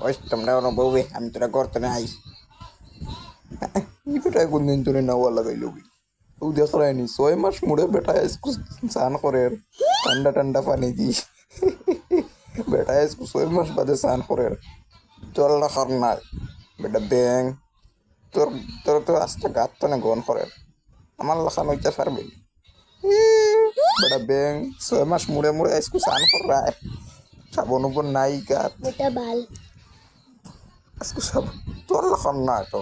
ওই তোমরা ওরা বউবে আমি তোরা করতে নাই বেটা কোনদিন তোরে নেওয়া লাগাইলো ও দেখলাইনি 6 মাস মুড়ে বেটা इसको স্নান করে ঠান্ডা ঠান্ডা পানি দি বেটা इसको 6 মাস বাদে স্নান করে চল না খার না বেটা ব্যাং তোর তোর তো আজকে গাত তো না গন করে আমার লাখান হইতে পারবে বেটা ব্যাং 6 মাস মুড়ে মুড়ে इसको স্নান করে সাবন উপর নাই গাত বেটা বাল আজকে সব তোর লাখান না তো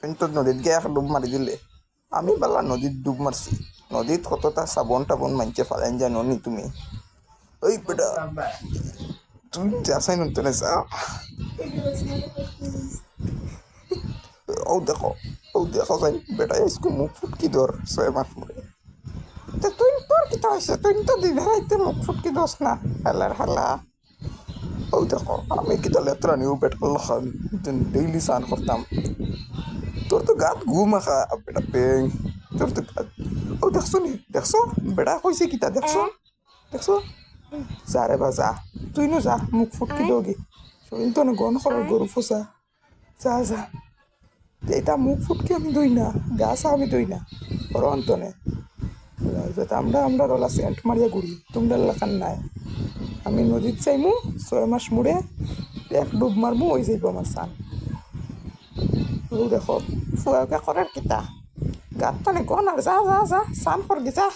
কিন্তু নদীত গিয়ে এক ডুব মারি দিলে আমি বেলা নদীত ডুব মারছি নদীত কতটা সাবন টাবন মানছে ফেলেন জানো নি তুমি ওই বেটা তুমি যাসাই নতুন যা ও দেখো যাই বেটা इसको মুখ ফুটকি ধর 6 মাস মরে তো তুই তোর কি তো হয়েছে তুই তো দিন হাইতে মুখ ফুটকি দোস না হালার হালা ও দেখো আমি কি তাহলে এত নিউ বেটা লাখান ডেইলি স্নান করতাম তোর তো গাত ঘুম আখা বেটা পেং তোর তো গাত ও দেখছো বেটা কইছে কিতা দেখছো যা রে বা যা তুই নো যা মুখ ফুটকি দোগে শরীর তো না গন করে গরু ফোসা যা এটা মুখ ফুটকি আমি দই না গাছা আমি দই না ওর অন্তনে আমরা রোলা সেন্ট মারিয়া ঘুরি তোমরা লাখান নাই আমি নদীত চাইমু 6 মাস মুড়ে এক ডুব মারমু ওই যাইব আমার সান ও দেখো ফুয়াকে করার কিতা গাত টানে গন আর যা সান কর গেছা